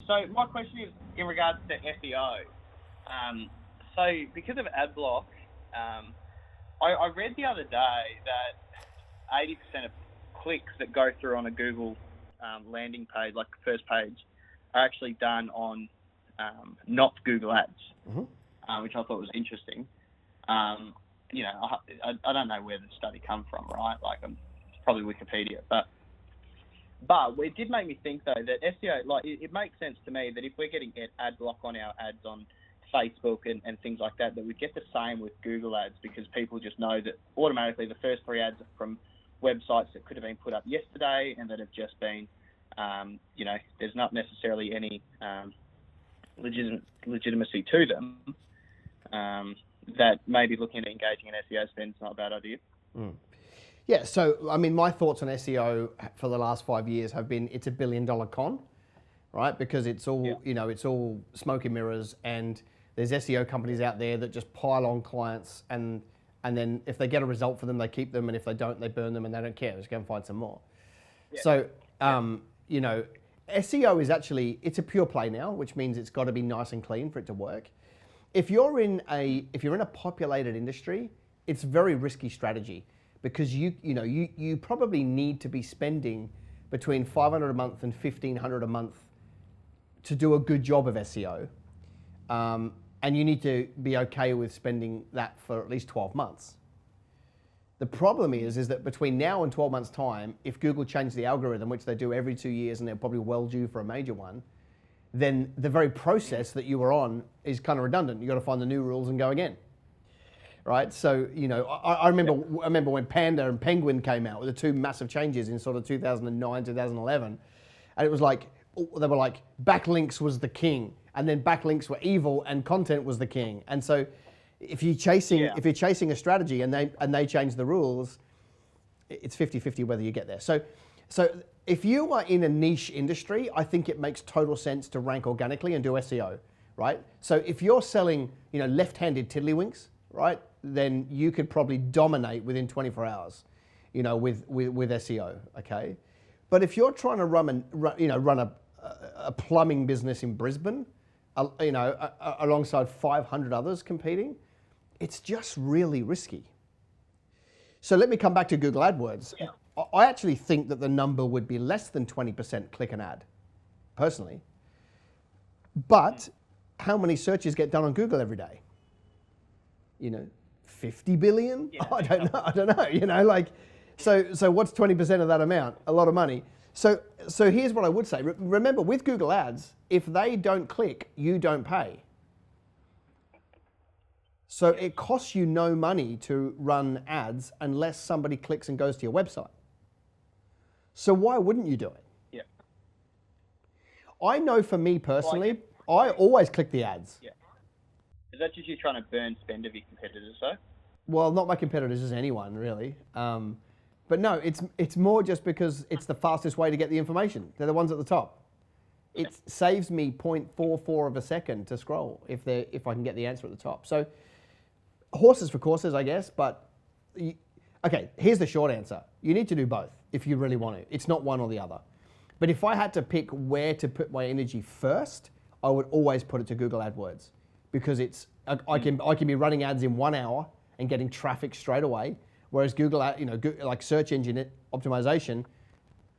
So my question is in regards to SEO. So because of AdBlock, I read the other day that 80% of clicks that go through on a Google landing page, like first page, are actually done on not Google Ads, which I thought was interesting. You know, I don't know where the study come from, right? Like, it's probably Wikipedia, but it did make me think though that SEO, like, it makes sense to me that if we're getting ad block on our ads on Facebook and things like that, that we'd get the same with Google Ads, because people just know that automatically the first 3 ads are from websites that could have been put up yesterday and that have just been, you know, there's not necessarily any legitimacy to them. That maybe looking at engaging in SEO spend is not a bad idea. Yeah, so I mean, my thoughts on SEO for the last 5 years have been it's a $1 billion con, right? Because it's all, you know, it's all smoke and mirrors, and there's SEO companies out there that just pile on clients, and then if they get a result for them, they keep them, and if they don't, they burn them, and they don't care. Just go and find some more. Yeah. So, you know, SEO is actually, it's a pure play now, which means it's got to be nice and clean for it to work. If you're in a populated industry, it's a very risky strategy, because you probably need to be spending between $500 a month and $1,500 a month to do a good job of SEO, and you need to be okay with spending that for at least 12 months. The problem is that between now and 12 months' time, if Google change the algorithm, which they do every 2 years, and they're probably well due for a major one, then the very process that you were on is kind of redundant. You got to find the new rules and go again, right? So, you know, I remember when Panda and Penguin came out with the 2 massive changes in sort of 2009, 2011, and it was like, they were like, backlinks was the king, and then backlinks were evil and content was the king. And so if you're chasing a strategy and they change the rules, it's 50-50 whether you get there. So if you are in a niche industry, I think it makes total sense to rank organically and do SEO, right? So if you're selling, you know, left-handed tiddlywinks, right, then you could probably dominate within 24 hours, you know, with SEO, okay? But if you're trying to run a plumbing business in Brisbane, you know, alongside 500 others competing, it's just really risky. So let me come back to Google AdWords. Yeah. I actually think that the number would be less than 20% click an ad, personally. But how many searches get done on Google every day? You know, 50 billion? Yeah, I don't know, you know, like, so what's 20% of that amount? A lot of money. So here's what I would say. Remember, with Google Ads, if they don't click, you don't pay. So it costs you no money to run ads unless somebody clicks and goes to your website. So why wouldn't you do it? Yeah. I know for me personally, I always click the ads. Yeah. Is that just you trying to burn spend of your competitors, though? Well, not my competitors, just anyone, really. But no, it's more just because it's the fastest way to get the information. They're the ones at the top. Yeah. It saves me 0.44 of a second to scroll if I can get the answer at the top. So horses for courses, I guess. But okay, here's the short answer. You need to do both if you really want to. It's not one or the other. But if I had to pick where to put my energy first, I would always put it to Google AdWords, because I can be running ads in 1 hour and getting traffic straight away. Whereas Google, you know, like search engine optimization,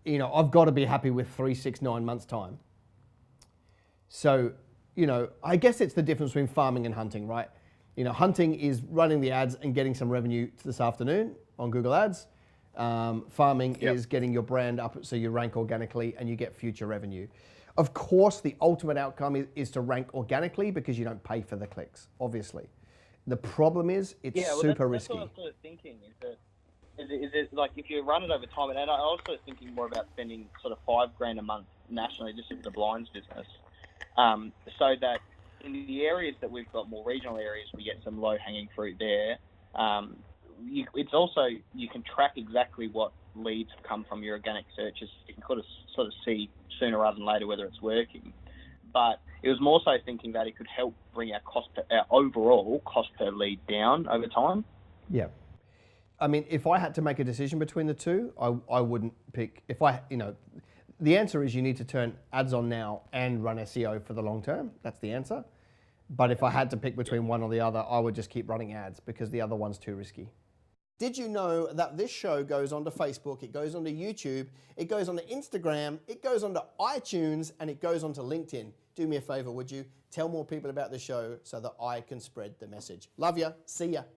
you know, I've got to be happy with 3, 6, 9 months time. So, you know, I guess it's the difference between farming and hunting, right? You know, hunting is running the ads and getting some revenue this afternoon on Google Ads. Farming is getting your brand up so you rank organically and you get future revenue. Of course, the ultimate outcome is to rank organically, because you don't pay for the clicks, obviously. The problem is it's super risky. That's what I was sort of thinking, is it like if you run it over time, and I was sort of thinking more about spending sort of $5,000 a month nationally just in the blinds business, so that in the areas that we've got more regional areas, we get some low-hanging fruit there. It's also, you can track exactly what leads come from your organic searches. You can sort of see sooner rather than later whether it's working. But it was more so thinking that it could help bring our overall cost per lead down over time. Yeah. I mean, if I had to make a decision between the two, I wouldn't pick, the answer is you need to turn ads on now and run SEO for the long term. That's the answer. But if I had to pick between one or the other, I would just keep running ads because the other one's too risky. Did you know that this show goes onto Facebook, it goes onto YouTube, it goes onto Instagram, it goes onto iTunes, and it goes onto LinkedIn? Do me a favor, would you? Tell more people about the show so that I can spread the message. Love ya. See ya.